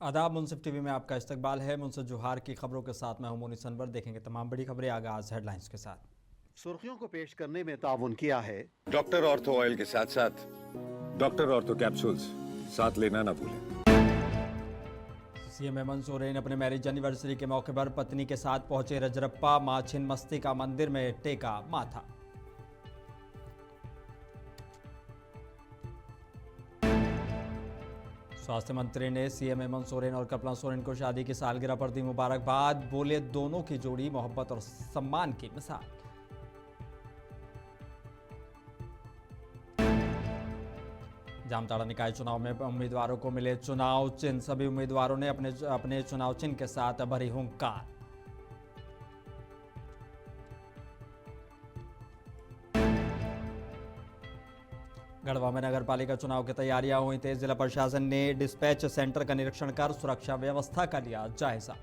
आदाब मुंसिफ टीवी में आपका इस्तकबाल है। मुंसिफ जोहार की खबरों के साथ मैं हूं मोनिस अनवर। देखेंगे तमाम बड़ी खबरें। आगाज हेडलाइंस के साथ। सुर्खियों को पेश करने में ताउन किया है डॉक्टर ऑर्थो ऑयल के साथ साथ डॉक्टर ऑर्थो कैप्सूल्स साथ लेना ना भूलें। सीएम हेमंत सोरेन अपने मैरिज एनिवर्सरी के मौके पर पत्नी के साथ पहुंचे रजरप्पा। मां छिन्नमस्तिका मंदिर में टेका माथा। स्वास्थ्य मंत्री ने सीएम हेमंत सोरेन और कल्पना सोरेन को शादी की सालगिरह पर दी मुबारकबाद। बोले दोनों की जोड़ी मोहब्बत और सम्मान की मिसाल। जामताड़ा निकाय चुनाव में उम्मीदवारों को मिले चुनाव चिन्ह। सभी उम्मीदवारों ने अपने चुनाव चिन्ह के साथ भरी हुंकार। गढ़वा में नगर पालिका चुनाव की तैयारियां हुई तेज। जिला प्रशासन ने डिस्पैच सेंटर का निरीक्षण कर सुरक्षा व्यवस्था का लिया जायजा।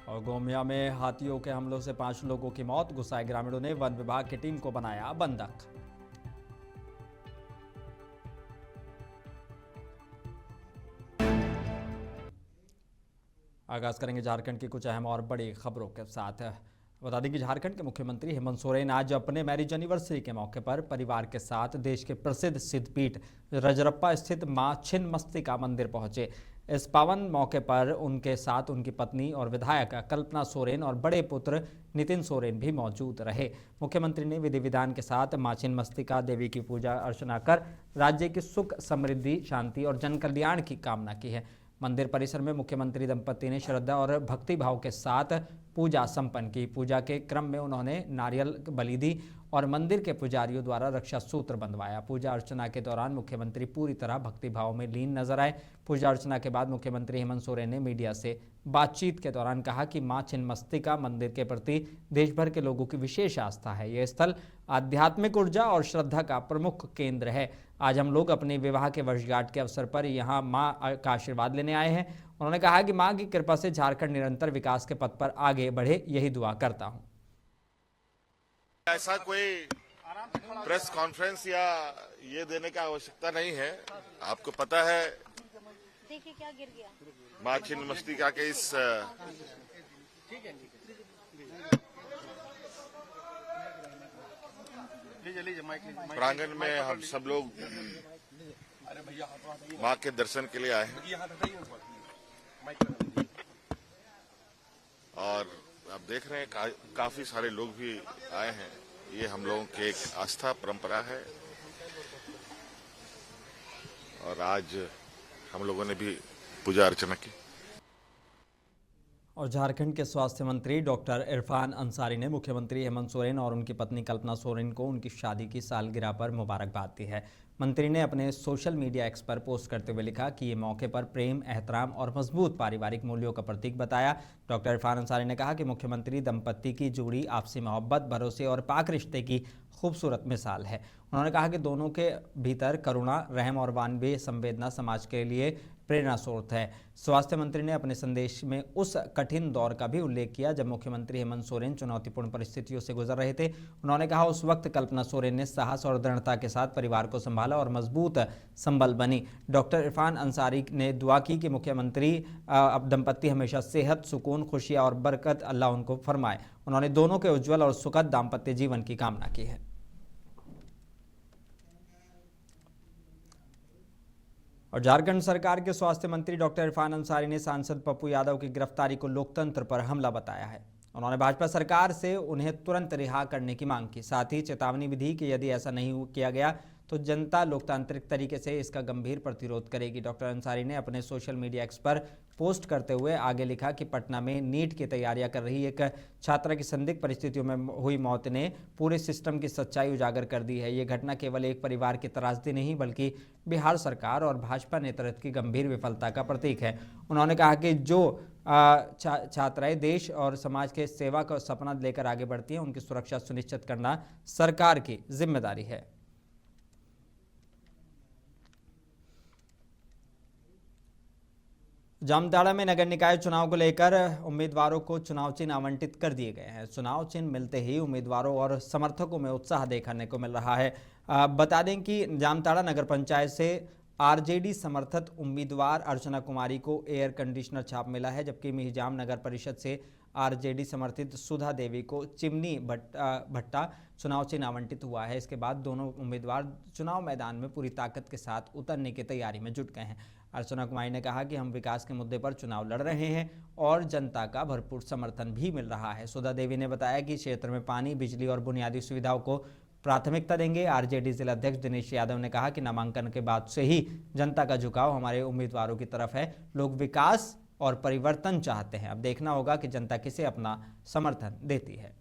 और गोमिया में हाथियों के हमलों से 5 लोगों की मौत। गुस्साए ग्रामीणों ने वन विभाग की टीम को बनाया बंधक। आगाज करेंगे झारखंड की कुछ अहम और बड़ी खबरों के साथ। बता दें कि झारखंड के मुख्यमंत्री हेमंत सोरेन आज अपने मैरिज एनिवर्सरी के मौके पर परिवार के साथ देश के प्रसिद्ध सिद्धपीठ रजरप्पा स्थित मां छिन्नमस्तिका मंदिर पहुंचे। इस पावन मौके पर उनके साथ उनकी पत्नी और विधायक कल्पना सोरेन और बड़े पुत्र नितिन सोरेन भी मौजूद रहे। मुख्यमंत्री ने विधि विधान के साथ मां छिन्नमस्तिका देवी की पूजा अर्चना कर राज्य की सुख समृद्धि शांति और जन कल्याण की कामना की है। मंदिर परिसर में मुख्यमंत्री दंपति ने श्रद्धा और भक्ति भाव के साथ पूजा संपन्न की। पूजा के क्रम में उन्होंने नारियल बलि दी और मंदिर के पुजारियों द्वारा रक्षा सूत्र बंधवाया। पूजा अर्चना के दौरान मुख्यमंत्री पूरी तरह भक्ति भाव में लीन नजर आए। पूजा अर्चना के बाद मुख्यमंत्री हेमंत सोरेन ने मीडिया से बातचीत के दौरान कहा कि मां छिन्नमस्तिका मंदिर के प्रति देश भर के लोगों की विशेष आस्था है। यह स्थल आध्यात्मिक ऊर्जा और श्रद्धा का प्रमुख केंद्र है। आज हम लोग अपने विवाह के वर्षगांठ के अवसर पर यहाँ मां का आशीर्वाद लेने आए हैं। उन्होंने कहा कि मां की कृपा से झारखंड निरंतर विकास के पथ पर आगे बढ़े, यही दुआ करता हूं। ऐसा कोई प्रेस कॉन्फ्रेंस या ये देने की आवश्यकता नहीं है। आपको पता है देखिए क्या गिर गया। मां छिन्नमस्तिका के इस प्रांगण में हम सब लोग मां के दर्शन के लिए आए हैं और आप देख रहे हैं काफी सारे लोग भी आए हैं। ये हम लोगों की एक आस्था परंपरा है और आज हम लोगों ने भी पूजा अर्चना की। और झारखंड के स्वास्थ्य मंत्री डॉक्टर इरफान अंसारी ने मुख्यमंत्री हेमंत सोरेन और उनकी पत्नी कल्पना सोरेन को उनकी शादी की सालगिरह पर मुबारकबाद दी है। मंत्री ने अपने सोशल मीडिया एक्स पर पोस्ट करते हुए लिखा कि ये मौके पर प्रेम, एहतराम और मजबूत पारिवारिक मूल्यों का प्रतीक बताया। डॉक्टर इरफान अंसारी ने कहा कि मुख्यमंत्री दंपति की जोड़ी आपसी मोहब्बत, भरोसे और पाक रिश्ते की खूबसूरत मिसाल है। उन्होंने कहा कि दोनों के भीतर करुणा, रहम और मानवीय संवेदना समाज के लिए प्रेरणा स्रोत है। स्वास्थ्य मंत्री ने अपने संदेश में उस कठिन दौर का भी उल्लेख किया जब मुख्यमंत्री हेमंत सोरेन चुनौतीपूर्ण परिस्थितियों से गुजर रहे थे। उन्होंने कहा उस वक्त कल्पना सोरेन ने साहस और दृढ़ता के साथ परिवार को संभाला और मजबूत संबल बनी। डॉक्टर इरफान अंसारी ने दुआ की कि मुख्यमंत्री अब दंपति हमेशा सेहत, सुकून, खुशियां और बरकत अल्लाह उनको फरमाए। उन्होंने दोनों के उज्जवल और सुखद दाम्पत्य जीवन की कामना की है। और झारखंड सरकार के स्वास्थ्य मंत्री डॉक्टर इरफान अंसारी ने सांसद पप्पू यादव की गिरफ्तारी को लोकतंत्र पर हमला बताया है। उन्होंने भाजपा सरकार से उन्हें तुरंत रिहा करने की मांग की। साथ ही चेतावनी भी दी कि यदि ऐसा नहीं किया गया तो जनता लोकतांत्रिक तरीके से इसका गंभीर प्रतिरोध करेगी। डॉक्टर अंसारी ने अपने सोशल मीडिया एक्स पर पोस्ट करते हुए आगे लिखा कि पटना में नीट की तैयारियां कर रही एक छात्रा की संदिग्ध परिस्थितियों में हुई मौत ने पूरे सिस्टम की सच्चाई उजागर कर दी है। ये घटना केवल एक परिवार की त्रासदी नहीं बल्कि बिहार सरकार और भाजपा नेतृत्व की गंभीर विफलता का प्रतीक है। उन्होंने कहा कि जो छात्राएं देश और समाज के सेवा का सपना लेकर आगे बढ़ती हैं, उनकी सुरक्षा सुनिश्चित करना सरकार की जिम्मेदारी है। जामताड़ा में नगर निकाय चुनाव को लेकर उम्मीदवारों को चुनाव चिन्ह आवंटित कर दिए गए हैं। चुनाव चिन्ह मिलते ही उम्मीदवारों और समर्थकों में उत्साह देखने को मिल रहा है। बता दें कि जामताड़ा नगर पंचायत से आरजेडी समर्थित उम्मीदवार अर्चना कुमारी को एयर कंडीशनर छाप मिला है, जबकि मिहिजाम नगर परिषद से आरजेडी समर्थित सुधा देवी को चिमनी भट्टा चुनाव चिन्ह आवंटित हुआ है। इसके बाद दोनों उम्मीदवार चुनाव मैदान में पूरी ताकत के साथ उतरने की तैयारी में जुट गए हैं। अर्चना कुमारी ने कहा कि हम विकास के मुद्दे पर चुनाव लड़ रहे हैं और जनता का भरपूर समर्थन भी मिल रहा है। सुधा देवी ने बताया कि क्षेत्र में पानी, बिजली और बुनियादी सुविधाओं को प्राथमिकता देंगे। आरजेडी जिला अध्यक्ष दिनेश यादव ने कहा कि नामांकन के बाद से ही जनता का झुकाव हमारे उम्मीदवारों की तरफ है। लोग विकास और परिवर्तन चाहते हैं। अब देखना होगा कि जनता किसे अपना समर्थन देती है।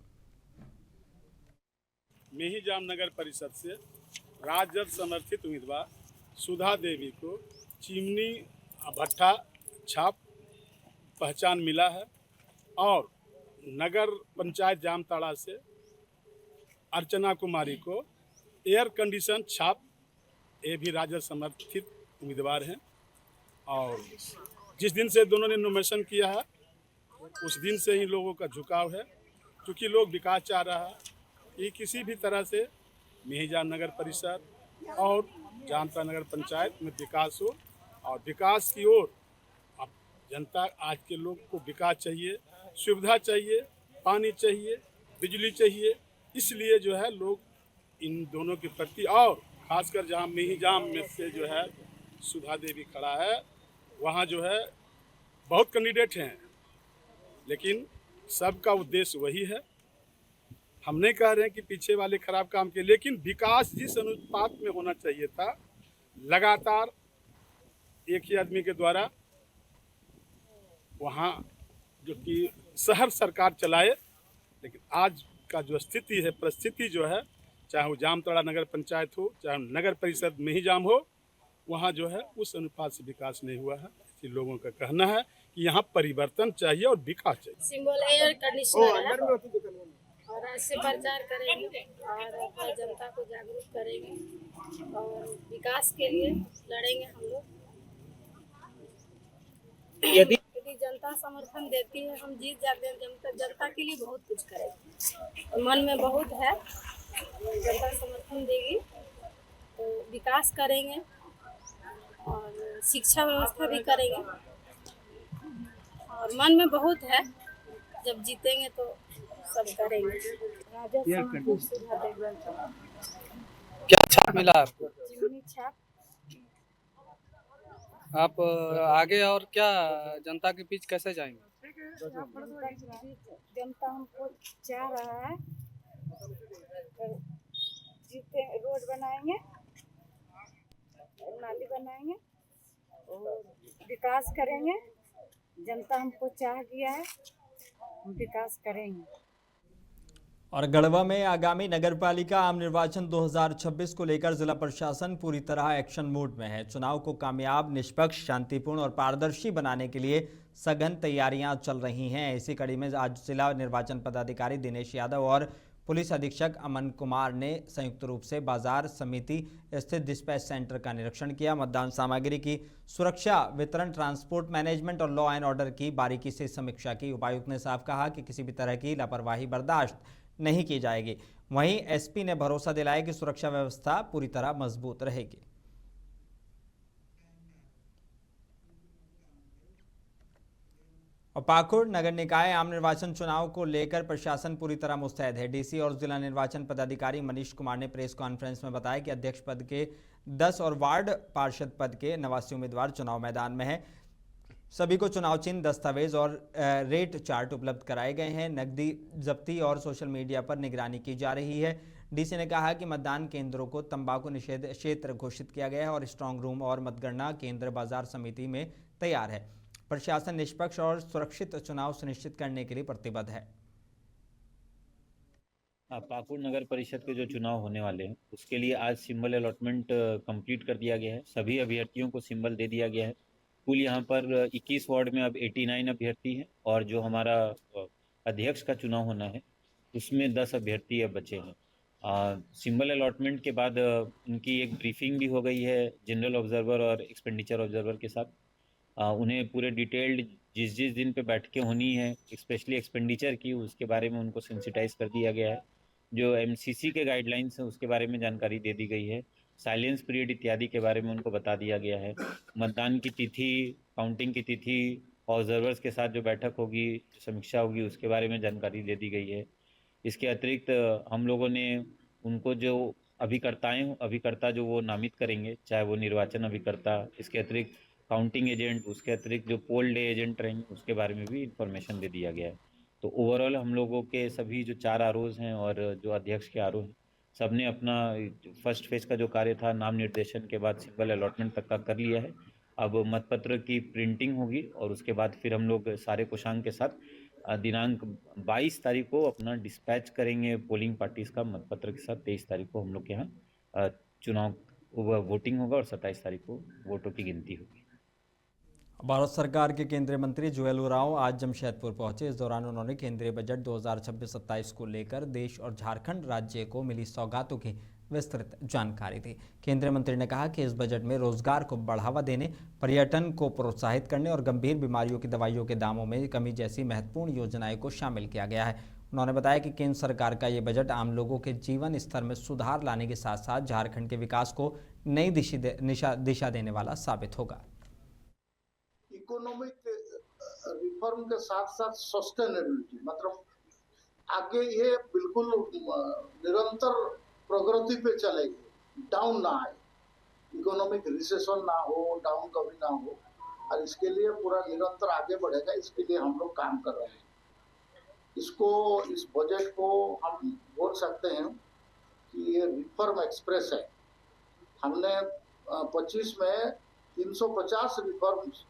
मिहिजाम नगर परिषद से राजद समर्थित उम्मीदवार सुधा देवी को चिमनी भट्टा छाप पहचान मिला है और नगर पंचायत जामताड़ा से अर्चना कुमारी को एयर कंडीशन छाप, ये भी राजद समर्थित उम्मीदवार हैं। और जिस दिन से दोनों ने नॉमिनेशन किया है उस दिन से ही लोगों का झुकाव है, क्योंकि लोग विकास चाह रहा है कि किसी भी तरह से मिहिजाम नगर परिषद और जामताड़ा नगर पंचायत में विकास हो। और विकास की ओर अब जनता, आज के लोग को विकास चाहिए, सुविधा चाहिए, पानी चाहिए, बिजली चाहिए, इसलिए जो है लोग इन दोनों के प्रति, और खासकर जहाँ मिहिजाम में से जो है सुधा देवी खड़ा है, वहाँ जो है बहुत कैंडिडेट हैं, लेकिन सबका उद्देश्य वही है। हम नहीं कह रहे हैं कि पीछे वाले खराब काम के, लेकिन विकास जिस अनुपात में होना चाहिए था, लगातार एक ही आदमी के द्वारा वहाँ जो कि शहर सरकार चलाए, लेकिन आज का जो स्थिति है, परिस्थिति जो है, चाहे वो जामताड़ा नगर पंचायत हो, चाहे नगर परिषद मिहिजाम हो, वहाँ जो है उस अनुपात से विकास नहीं हुआ है। इसलिए लोगों का कहना है कि यहाँ परिवर्तन चाहिए और विकास चाहिए। सिंबल एयर कंडीशनर है और ऐसे प्रचार करेंगे और अपने जनता को जागरूक करेंगे और विकास के लिए लड़ेंगे हम लोग। यदि जनता समर्थन देती है, हम जीत जाते हैं। जनता के लिए बहुत कुछ करेंगे, मन में बहुत है। जनता समर्थन देगी तो विकास करेंगे और शिक्षा व्यवस्था भी करेंगे और मन में बहुत है। जब जीतेंगे तो सब करेंगे। क्या छाप मिला आपको? चिमनी छाप। आप आगे और क्या जनता के बीच कैसे जाएंगे? जनता हमको चाह रहा है, जीते, रोड बनाएंगे, नाली बनाएंगे और विकास करेंगे। जनता हमको चाह दिया है, हम विकास करेंगे। और गढ़वा में आगामी नगरपालिका आम निर्वाचन 2026 को लेकर जिला प्रशासन पूरी तरह एक्शन मोड में है। चुनाव को कामयाब, निष्पक्ष, शांतिपूर्ण और पारदर्शी बनाने के लिए सघन तैयारियां चल रही हैं। इसी कड़ी में आज जिला निर्वाचन पदाधिकारी दिनेश यादव और पुलिस अधीक्षक अमन कुमार ने संयुक्त रूप से बाजार समिति स्थित डिस्पैच सेंटर का निरीक्षण किया। मतदान सामग्री की सुरक्षा, वितरण, ट्रांसपोर्ट मैनेजमेंट और लॉ एंड ऑर्डर की बारीकी से समीक्षा की। उपायुक्त ने साफ कहा कि किसी भी तरह की लापरवाही बर्दाश्त नहीं की जाएगी। वहीं एसपी ने भरोसा दिलाया कि सुरक्षा व्यवस्था पूरी तरह मजबूत रहेगी। और पाकुड़ नगर निकाय आम निर्वाचन चुनाव को लेकर प्रशासन पूरी तरह मुस्तैद है। डीसी और जिला निर्वाचन पदाधिकारी मनीष कुमार ने प्रेस कॉन्फ्रेंस में बताया कि अध्यक्ष पद के 10 और वार्ड पार्षद पद के 89 उम्मीदवार चुनाव मैदान में हैं। सभी को चुनाव चिन्ह, दस्तावेज और रेट चार्ट उपलब्ध कराए गए हैं। नकदी जब्ती और सोशल मीडिया पर निगरानी की जा रही है। डीसी ने कहा कि मतदान केंद्रों को तंबाकू निषेध क्षेत्र घोषित किया गया है और स्ट्रांग रूम और मतगणना केंद्र बाजार समिति में तैयार है। प्रशासन निष्पक्ष और सुरक्षित चुनाव सुनिश्चित करने के लिए प्रतिबद्ध है। पाकुड़ नगर परिषद के जो चुनाव होने वाले हैं उसके लिए आज सिंबल अलॉटमेंट कंप्लीट कर दिया गया है। सभी अभ्यर्थियों को सिंबल दे दिया गया है। कुल यहाँ पर 21 वार्ड में अब 89 अभ्यर्थी हैं और जो हमारा अध्यक्ष का चुनाव होना है उसमें 10 अभ्यर्थी अब बचे हैं। सिंबल अलॉटमेंट के बाद उनकी एक ब्रीफिंग भी हो गई है जनरल ऑब्जर्वर और एक्सपेंडिचर ऑब्जर्वर के साथ। उन्हें पूरे डिटेल्ड जिस दिन पे बैठकें होनी है, स्पेशली एक्सपेंडिचर की, उसके बारे में उनको सेंसिटाइज कर दिया गया है। जो एमसीसी के गाइडलाइंस हैं उसके बारे में जानकारी दे दी गई है। साइलेंस पीरियड इत्यादि के बारे में उनको बता दिया गया है। मतदान की तिथि, काउंटिंग की तिथि, ऑब्जर्वर्स के साथ जो बैठक होगी, जो समीक्षा होगी, उसके बारे में जानकारी दे दी गई है। इसके अतिरिक्त हम लोगों ने उनको जो अभिकर्ता जो वो नामित करेंगे, चाहे वो निर्वाचन अभिकर्ता, इसके अतिरिक्त काउंटिंग एजेंट, उसके अतिरिक्त जो पोल डे एजेंट रहेंगे, उसके बारे में भी इंफॉर्मेशन दे दिया गया है। तो ओवरऑल हम लोगों के सभी जो 4 आरओज हैं और जो अध्यक्ष के आरओ हैं, सबने अपना फर्स्ट फेज का जो कार्य था नाम निर्देशन के बाद सिंबल अलॉटमेंट तक का कर लिया है। अब मतपत्र की प्रिंटिंग होगी और उसके बाद फिर हम लोग सारे कोषांग के साथ दिनांक 22 तारीख को अपना डिस्पैच करेंगे पोलिंग पार्टीज का मतपत्र के साथ। 23 तारीख को हम लोग के यहाँ चुनाव वोटिंग होगा और 27 तारीख को वोटों की गिनती होगी। भारत सरकार के केंद्रीय मंत्री जुएल ओरांव आज जमशेदपुर पहुंचे। इस दौरान उन्होंने केंद्रीय बजट 2026-27 को लेकर देश और झारखंड राज्य को मिली सौगातों की विस्तृत जानकारी दी। केंद्रीय मंत्री ने कहा कि इस बजट में रोजगार को बढ़ावा देने, पर्यटन को प्रोत्साहित करने और गंभीर बीमारियों की दवाइयों के दामों में कमी जैसी महत्वपूर्ण योजनाएं को शामिल किया गया है। उन्होंने बताया कि केंद्र सरकार का ये बजट आम लोगों के जीवन स्तर में सुधार लाने के साथ साथ झारखंड के विकास को नई दिशा देने वाला साबित होगा। इकोनॉमिक रिफॉर्म के साथ साथ सस्टेनेबिलिटी, मतलब आगे ये बिल्कुल निरंतर प्रगति पे चलेगी, डाउन ना आए, इकोनॉमिक रिसेशन ना हो, डाउन कभी ना हो, और इसके लिए पूरा निरंतर आगे बढ़ेगा। इसके लिए हम लोग काम कर रहे हैं। इस बजट को हम बोल सकते हैं कि ये रिफॉर्म एक्सप्रेस है। हमने 25 में 350 रिफॉर्म्स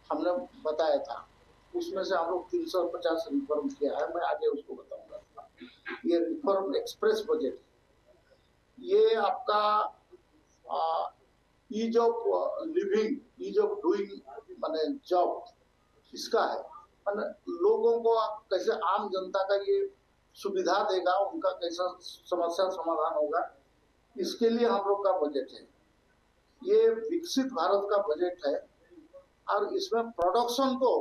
हमने बताया था, उसमें से हम लोग 350 रिफॉर्म किया है। मैं आगे उसको बताऊंगा। ये रिफॉर्म एक्सप्रेस बजट है। ये आपका ease of living, ease of doing माने जॉब, इसका है। माने लोगों को कैसे, आम जनता का ये सुविधा देगा, उनका कैसा समस्या समाधान होगा, इसके लिए हम लोग का बजट है। ये विकसित भारत का बजट है और इसमें प्रोडक्शन को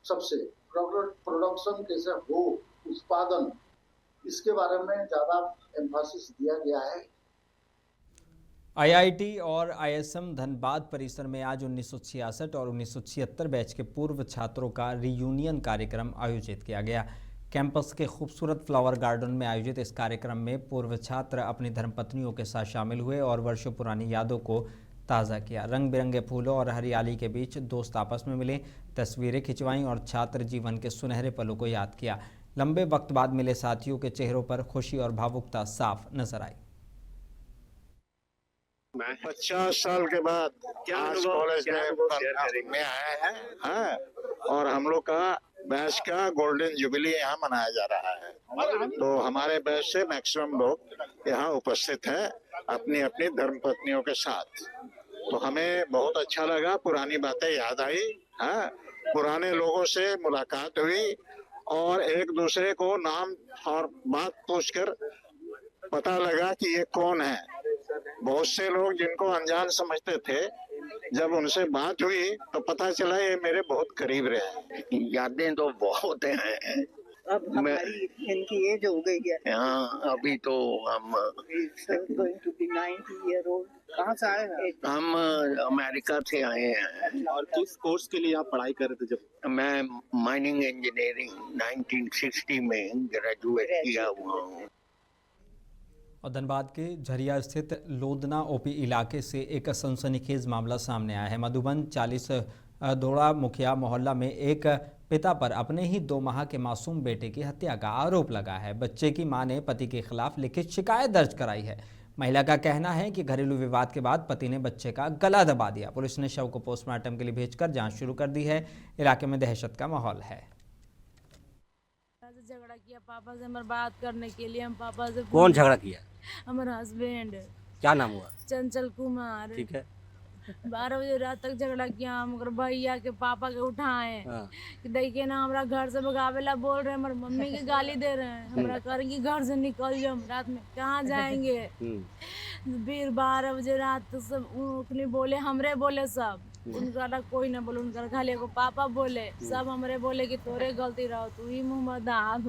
सबसे प्रोडक्शन कैसे हो, उत्पादन, इसके बारे में ज्यादा एम्फासिस दिया गया है। आईआईटी और आईएसएम धनबाद परिसर में आज 1966 और 1976 बैच के पूर्व छात्रों का रियूनियन कार्यक्रम आयोजित किया गया। कैंपस के खूबसूरत फ्लावर गार्डन में आयोजित इस कार्यक्रम में पूर्व छात्र अपनी धर्मपत्नियों के साथ शामिल हुए और वर्षों पुरानी यादों को ताज़ा किया। रंग बिरंगे फूलों और हरियाली के बीच दोस्त आपस में मिले, तस्वीरें खिंचवाईं और छात्र जीवन के सुनहरे पलों को याद किया। लंबे वक्त बाद मिले साथियों के चेहरों पर खुशी और भावुकता साफ नजर आई। 50 साल के बाद आज कॉलेज में आए हैं, हाँ, और हम लोग का बैच का गोल्डन जुबिली यहाँ मनाया जा रहा है। तो हमारे बैच से मैक्सिमम लोग यहाँ उपस्थित हैं अपनी अपनी धर्मपत्नियों के साथ। तो हमें बहुत अच्छा लगा, पुरानी बातें याद आई, हाँ, पुराने लोगों से मुलाकात हुई और एक दूसरे को नाम और बात पूछकर पता लगा कि ये कौन है। बहुत से लोग जिनको अनजान समझते थे, जब उनसे बात हुई तो पता चला ये मेरे बहुत करीब रहे। यादें तो बहुत हैं। अब हमारी इनकी एज हो गई है। हाँ, अभी तो हम going to be 90 year old। कहाँ से आए हैं? हम अमेरिका से आए हैं। और किस कोर्स के लिए आप पढ़ाई कर रहे थे? जब मैं माइनिंग इंजीनियरिंग 1960 में ग्रेजुएट किया हुआ हूँ। और धनबाद के झरिया स्थित लोदना ओपी इलाके से एक सनसनीखेज मामला सामने आया है। मधुबन 40 दोड़ा मुखिया मोहल्ला में एक पिता पर अपने ही 2 माह के मासूम बेटे की हत्या का आरोप लगा है। बच्चे की मां ने पति के खिलाफ लिखित शिकायत दर्ज कराई है। महिला का कहना है कि घरेलू विवाद के बाद पति ने बच्चे का गला दबा दिया। पुलिस ने शव को पोस्टमार्टम के लिए भेजकर जांच शुरू कर दी है। इलाके में दहशत का माहौल है। झगड़ा किया पापा से, हमारे बात करने के लिए। हम पापा से कौन झगड़ा किया? हमारा हस्बैंड। क्या नाम हुआ? चंचल कुमार। ठीक है। 12 बजे रात तक झगड़ा किया। हम भैया के पापा के उठाए कि देखिए ना, हमारा घर से भगावेला बोल रहे हैं, हमारी मम्मी की गाली दे रहे हैं। हमारा कर की घर से निकल जाओ, रात में कहाँ जाएंगे। फिर 12 बजे रात सब बोले, हमरे बोले सब उनका ना कोई ना बोले, उनका खाली एगो पापा बोले, सब हमरे बोले कि तोरे गलती रहो, तू ही मुँह मत दाब।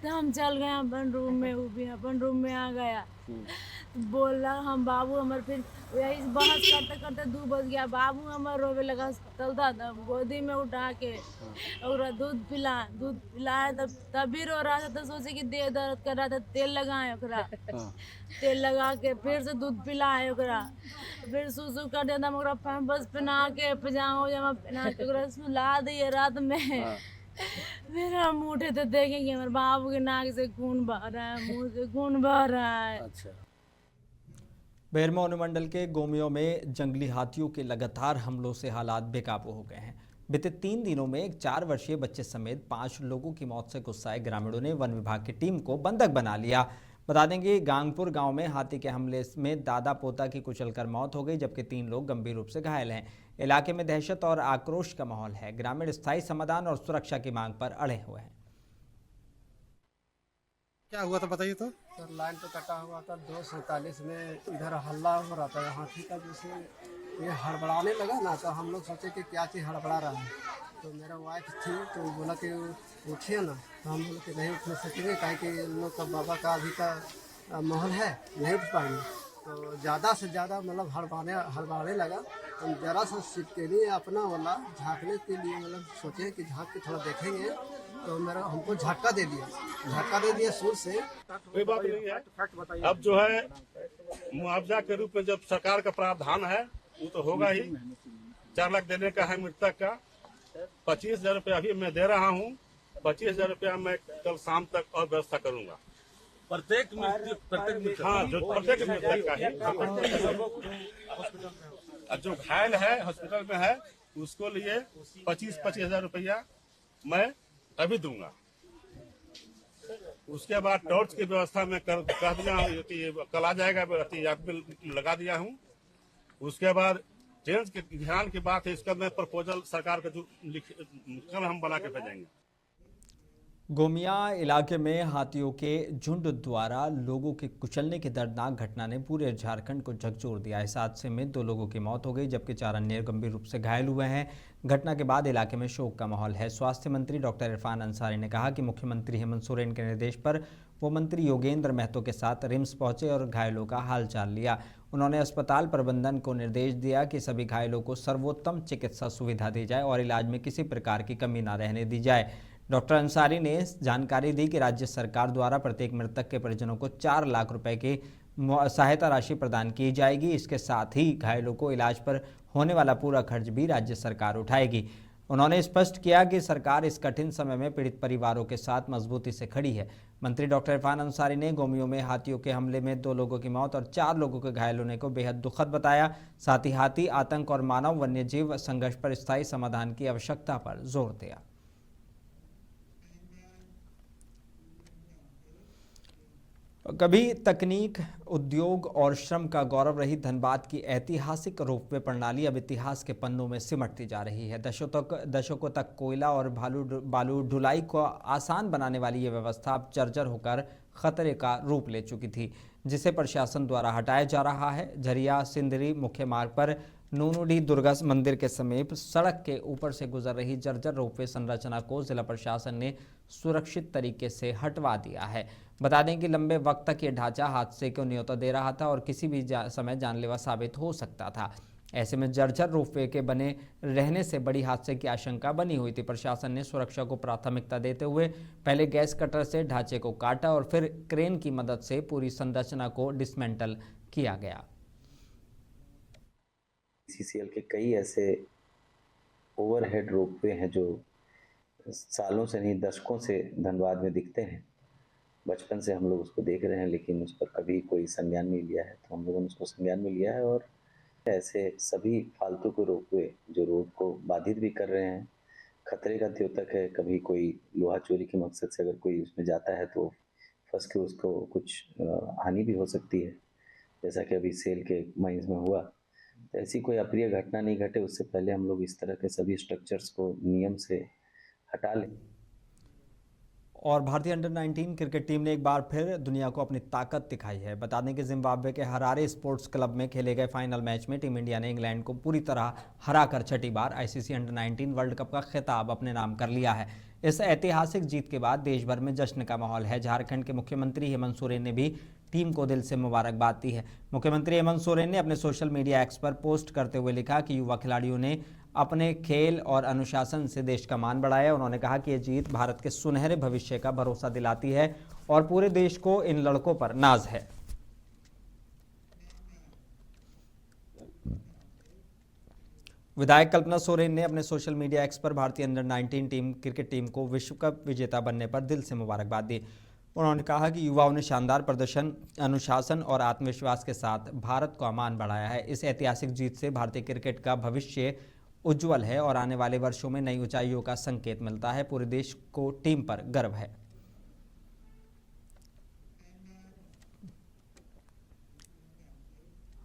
तो हम चल गए अपन रूम में, वो भी अपन रूम में आ गया। बोला हम बाबू हमारे, फिर यही बहस करते करते 2 बज गया। बाबू हमारे रोवे लगा, अस्पताल था, तब गोदी में उठा के और दूध पिलाया, तब भी रो रहा था। तो सोचे कि देह दर्द कर रहा था, तेल लगाए ओकरा, तेल लगा के फिर से दूध पिलाए ओकरा, फिर सुसु कर देता, ओकरा पैम्पर्स पहना के, पजामा उजामा पहना के ओकरा सुला दिए रात में। फिर हम उठे तो देखें कि हमारे बाबू के नाक से खून बह रहा है, मुंह से खून बह रहा है। बेरमो अनुमंडल के गोमियों में जंगली हाथियों के लगातार हमलों से हालात बेकाबू हो गए हैं। बीते 3 दिनों में एक 4 वर्षीय बच्चे समेत 5 लोगों की मौत से गुस्साए ग्रामीणों ने वन विभाग की टीम को बंधक बना लिया। बता दें कि गांगपुर गांव में हाथी के हमले में दादा पोता की कुचलकर मौत हो गई, जबकि 3 लोग गंभीर रूप से घायल हैं। इलाके में दहशत और आक्रोश का माहौल है। ग्रामीण स्थायी समाधान और सुरक्षा की मांग पर अड़े हुए हैं। क्या हुआ था बताइए तो। सर लाइन तो कटा हुआ था, 2:47 में इधर हल्ला हो रहा था हाथी का, जैसे ये हड़बड़ाने लगा ना, तो हम लोग सोचे कि क्या चीज़ हड़बड़ा रहा है। तो मेरा वाइफ थी तो बोला कि उठिए ना, तो हम बोले कि नहीं उठ सकेंगे, काहे कि इन लोग का बाबा का अभी का माहौल है, नहीं उठ पाएंगे। तो ज़्यादा से ज़्यादा मतलब हड़बड़ाने लगा। हम ज़रा सा सिटके लिए अपना वाला झाँकने के लिए, मतलब सोचे कि झाँक के थोड़ा देखेंगे, तो मेरा हमको झटका दे दिया सुर से। कोई बात नहीं है। अब जो है मुआवजा के रूप में जब सरकार का प्रावधान है वो तो होगा ही। 4 लाख देने का है मृतक का। 25,000 रुपया अभी मैं दे रहा हूँ। 25,000 रुपया मैं कल शाम तक और व्यवस्था करूँगा। प्रत्येक हाँ, जो प्रत्येक मृतक का ही। जो घायल है हॉस्पिटल में है उसको लिए 25,000 रुपया मैं अभी दूंगा। उसके बाद टॉर्च की व्यवस्था में कर दिया हूँ कि कल आ जाएगा, लगा दिया हूँ। उसके बाद ट्रेन के ध्यान की बात है, इसका मैं प्रपोजल सरकार का जो कल हम बना के भेजेंगे। गोमिया इलाके में हाथियों के झुंड द्वारा लोगों के कुचलने की दर्दनाक घटना ने पूरे झारखंड को झकझोर दिया। इस हादसे में 2 लोगों की मौत हो गई, जबकि 4 अन्य गंभीर रूप से घायल हुए हैं। घटना के बाद इलाके में शोक का माहौल है। स्वास्थ्य मंत्री डॉक्टर इरफान अंसारी ने कहा कि मुख्यमंत्री हेमंत सोरेन के निर्देश पर वो मंत्री योगेंद्र महतो के साथ रिम्स पहुंचे और घायलों का हालचाल लिया। उन्होंने अस्पताल प्रबंधन को निर्देश दिया कि सभी घायलों को सर्वोत्तम चिकित्सा सुविधा दी जाए और इलाज में किसी प्रकार की कमी न रहने दी जाए। डॉक्टर अंसारी ने जानकारी दी कि राज्य सरकार द्वारा प्रत्येक मृतक के परिजनों को 4 लाख रुपए की सहायता राशि प्रदान की जाएगी। इसके साथ ही घायलों को इलाज पर होने वाला पूरा खर्च भी राज्य सरकार उठाएगी। उन्होंने स्पष्ट किया कि सरकार इस कठिन समय में पीड़ित परिवारों के साथ मजबूती से खड़ी है। मंत्री डॉक्टर इरफान अंसारी ने गोमियों में हाथियों के हमले में 2 लोगों की मौत और 4 लोगों के घायल होने को बेहद दुखद बताया। साथ ही हाथी आतंक और मानव वन्यजीव संघर्ष पर स्थायी समाधान की आवश्यकता पर जोर दिया। कभी तकनीक, उद्योग और श्रम का गौरव रही धनबाद की ऐतिहासिक रोपवे प्रणाली अब इतिहास के पन्नों में सिमटती जा रही है। दशकों तक कोयला और बालू ढुलाई को आसान बनाने वाली ये व्यवस्था अब जर्जर होकर खतरे का रूप ले चुकी थी, जिसे प्रशासन द्वारा हटाया जा रहा है। झरिया सिंदरी मुख्य मार्ग पर नूनुडी दुर्गा मंदिर के समीप सड़क के ऊपर से गुजर रही जर्जर रोपवे संरचना को जिला प्रशासन ने सुरक्षित तरीके से हटवा दिया है। बता दें कि लंबे वक्त तक ये ढांचा हादसे को न्योता दे रहा था और किसी भी समय जानलेवा साबित हो सकता था। ऐसे में जर्जर रोपवे के बने रहने से बड़ी हादसे की आशंका बनी हुई थी। प्रशासन ने सुरक्षा को प्राथमिकता देते हुए पहले गैस कटर से ढांचे को काटा और फिर क्रेन की मदद से पूरी संरचना को डिसमेंटल किया गया। CCL के कई ऐसे ओवरहेड रोपवे हैं जो सालों से नहीं दशकों से धनबाद में दिखते हैं। बचपन से हम लोग उसको देख रहे हैं, लेकिन उस पर कभी कोई संज्ञान नहीं लिया है। तो हम लोगों ने उसको संज्ञान में लिया है और ऐसे सभी फालतू के रोपवे जो रोड को बाधित भी कर रहे हैं, खतरे का द्योतक है। कभी कोई लोहा चोरी के मकसद से अगर कोई उसमें जाता है तो फंस के उसको कुछ हानि भी हो सकती है, जैसा कि अभी सेल के माइंस में हुआ। तो ऐसी कोई अप्रिय घटना नहीं घटे उससे पहले हम लोग इस तरह के सभी स्ट्रक्चर्स को नियम से हटा लें। और भारतीय अंडर 19 क्रिकेट टीम ने एक बार फिर दुनिया को अपनी ताकत दिखाई है। बता दें कि जिम्बाब्वे के हरारे स्पोर्ट्स क्लब में खेले गए फाइनल मैच में टीम इंडिया ने इंग्लैंड को पूरी तरह हराकर छठी बार आईसीसी अंडर 19 वर्ल्ड कप का खिताब अपने नाम कर लिया है। इस ऐतिहासिक जीत के बाद देश भर में जश्न का माहौल है। झारखंड के मुख्यमंत्री हेमंत सोरेन ने भी टीम को दिल से मुबारकबाद दी है। मुख्यमंत्री हेमंत सोरेन ने अपने सोशल मीडिया एक्स पर पोस्ट करते हुए लिखा कि युवा खिलाड़ियों ने अपने खेल और अनुशासन से देश का मान बढ़ाया। उन्होंने कहा कि यह जीत भारत के सुनहरे भविष्य का भरोसा दिलाती है और पूरे देश को इन लड़कों पर नाज है। विधायक कल्पना सोरेन ने अपने सोशल मीडिया एक्स पर भारतीय अंडर 19 क्रिकेट टीम को विश्व कप विजेता बनने पर दिल से मुबारकबाद दी। उन्होंने कहा कि युवाओं ने शानदार प्रदर्शन, अनुशासन और आत्मविश्वास के साथ भारत को मान बढ़ाया है। इस ऐतिहासिक जीत से भारतीय क्रिकेट का भविष्य उज्जवल है और आने वाले वर्षों में नई ऊंचाइयों का संकेत मिलता है। पूरे देश को टीम पर गर्व है।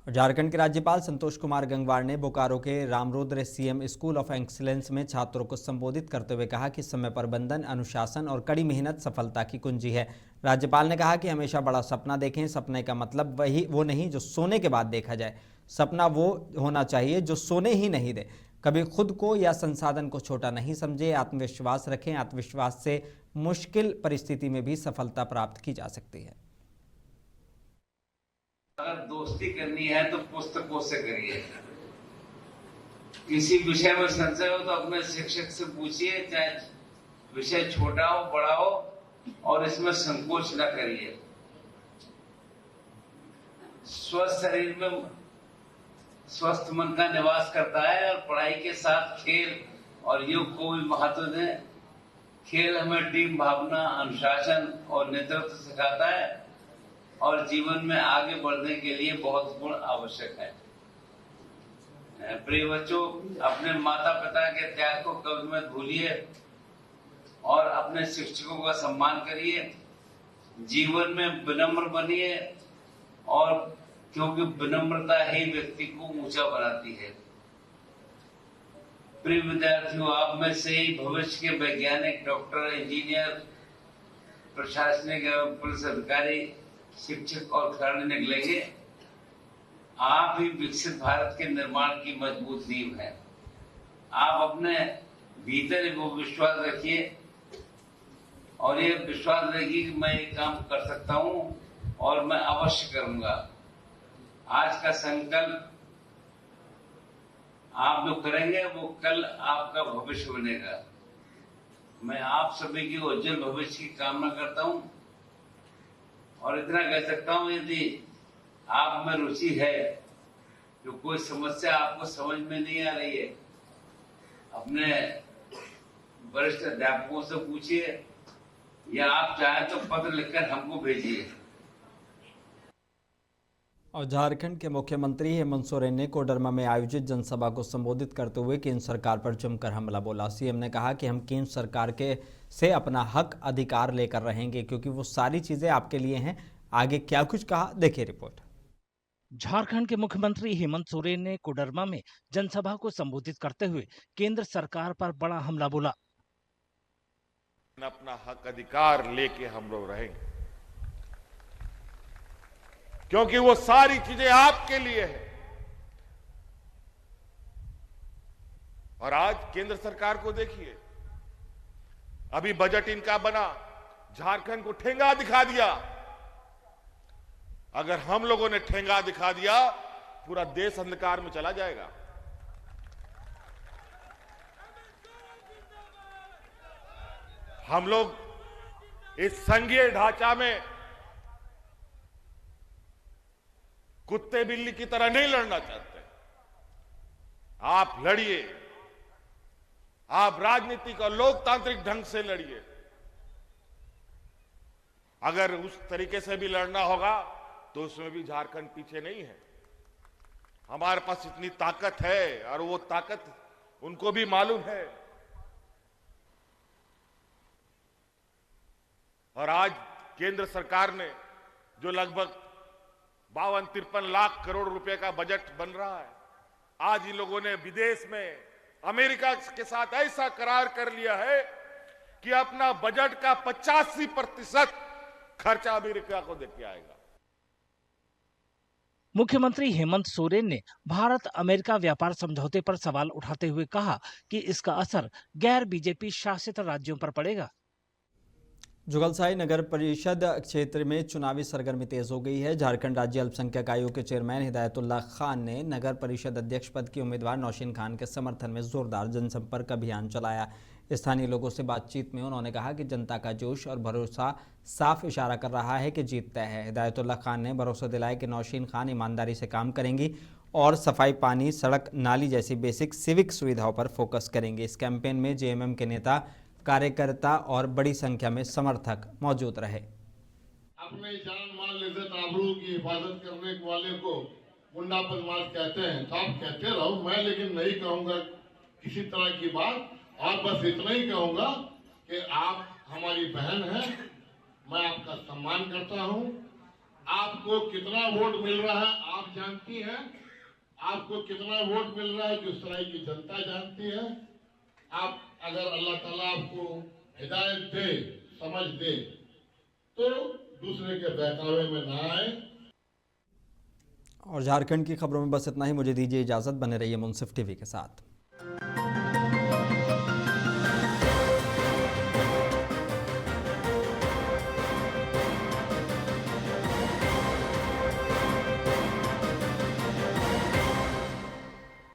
झारखंड के राज्यपाल संतोष कुमार गंगवार ने बोकारो के Ramrudra CM school of excellence में छात्रों को संबोधित करते हुए कहा कि समय प्रबंधन, अनुशासन और कड़ी मेहनत सफलता की कुंजी है। राज्यपाल ने कहा कि हमेशा बड़ा सपना देखें। सपने का मतलब वो नहीं जो सोने के बाद देखा जाए। सपना वो होना चाहिए जो सोने ही नहीं दे। कभी खुद को या संसाधन को छोटा नहीं समझे। आत्मविश्वास रखें। आत्मविश्वास से मुश्किल परिस्थिति में भी सफलता प्राप्त की जा सकती है। अगर दोस्ती करनी है तो पुस्तकों से करिए। किसी विषय में संशय हो तो अपने शिक्षक से पूछिए, चाहे विषय छोटा हो बड़ा हो, और इसमें संकोच न करिए। स्वस्थ शरीर में स्वस्थ मन का निवास करता है और पढ़ाई के साथ खेल और योग को भी महत्व दें। खेल हमें टीम भावना, अनुशासन और नेतृत्व सिखाता है और जीवन में आगे बढ़ने के लिए बहुत गुण आवश्यक है। प्रिय बच्चों, अपने माता पिता के त्याग को कभी मत भूलिए और अपने शिक्षकों का सम्मान करिए। जीवन में विनम्र बनिए और क्योंकि विनम्रता ही व्यक्ति को ऊंचा बनाती है। प्रिय विद्यार्थियों, आप में से ही भविष्य के वैज्ञानिक, डॉक्टर, इंजीनियर, प्रशासनिक एवं पुलिस अधिकारी, शिक्षक और खिलाड़ी निकलेंगे। आप ही विकसित भारत के निर्माण की मजबूत नींव है। आप अपने भीतर वो विश्वास रखिए और ये विश्वास रखिए कि मैं ये काम कर सकता हूँ और मैं अवश्य करूंगा। आज का संकल्प आप जो करेंगे वो कल आपका भविष्य बनेगा। मैं आप सभी की उज्जवल भविष्य की कामना करता हूँ और इतना कह सकता हूँ, यदि आप में रुचि है, जो कोई समस्या आपको समझ में नहीं आ रही है, अपने वरिष्ठ अध्यापकों से पूछिए या आप चाहें तो पत्र लिखकर हमको भेजिए। और झारखंड के मुख्यमंत्री हेमंत सोरेन ने कोडरमा में आयोजित जनसभा को संबोधित करते हुए केंद्र सरकार पर जमकर हमला बोला। सीएम ने कहा कि हम केंद्र सरकार से अपना हक अधिकार लेकर रहेंगे क्योंकि वो सारी चीजें आपके लिए हैं। आगे क्या कुछ कहा, देखिए रिपोर्ट। झारखंड के मुख्यमंत्री हेमंत सोरेन ने कोडरमा में जनसभा को संबोधित करते हुए केंद्र सरकार पर बड़ा हमला बोला। अपना हक अधिकार लेके हम लोग रहेंगे क्योंकि वो सारी चीजें आपके लिए है। और आज केंद्र सरकार को देखिए, अभी बजट इनका बना, झारखंड को ठेंगा दिखा दिया। अगर हम लोगों ने ठेंगा दिखा दिया, पूरा देश अंधकार में चला जाएगा। हम लोग इस संघीय ढांचा में कुत्ते बिल्ली की तरह नहीं लड़ना चाहते। आप लड़िए, आप राजनीतिक और लोकतांत्रिक ढंग से लड़िए। अगर उस तरीके से भी लड़ना होगा तो उसमें भी झारखंड पीछे नहीं है। हमारे पास इतनी ताकत है और वो ताकत उनको भी मालूम है। और आज केंद्र सरकार ने जो लगभग 52-53 लाख करोड़ रुपए का बजट बन रहा है, आज इन लोगों ने विदेश में अमेरिका के साथ ऐसा करार कर लिया है कि अपना बजट का 85% खर्चा अमेरिका को देके आएगा। मुख्यमंत्री हेमंत सोरेन ने भारत अमेरिका व्यापार समझौते पर सवाल उठाते हुए कहा कि इसका असर गैर बीजेपी शासित राज्यों पर पड़ेगा। जुगलसाई नगर परिषद क्षेत्र में चुनावी सरगर्मी तेज हो गई है। झारखंड राज्य अल्पसंख्यक आयोग के चेयरमैन हिदायतुल्लाह खान ने नगर परिषद अध्यक्ष पद की उम्मीदवार नौशीन खान के समर्थन में जोरदार जनसंपर्क अभियान चलाया। स्थानीय लोगों से बातचीत में उन्होंने कहा कि जनता का जोश और भरोसा साफ इशारा कर रहा है कि जीत तय है। हिदायतुल्लाह खान ने भरोसा दिलाया कि नौशीन खान ईमानदारी से काम करेंगी और सफाई, पानी, सड़क, नाली जैसी बेसिक सिविक सुविधाओं पर फोकस करेंगे। इस कैंपेन में जेएमएम के नेता, कार्यकर्ता और बड़ी संख्या में समर्थक मौजूद रहे। अपने जान माल इज्जत आबरू की हिफाजत करने वाले को गुंडा बदमाश कहते हैं, तो आप कहते रहो, मैं लेकिन नहीं कहूंगा किसी तरह की बात, और बस इतना ही कहूंगा कि आप हमारी बहन हैं, मैं आपका सम्मान करता हूं। आपको कितना वोट मिल रहा है आप जानती हैं, आपको कितना वोट मिल रहा है गुजराई की जनता जानती है। आप अगर अल्लाह ताला आपको हिदायत दे, समझ दे, तो दूसरे के बहकावे में ना आए। और झारखंड की खबरों में बस इतना ही। मुझे दीजिए इजाजत, बने रहिए मुंसिफ टीवी के साथ।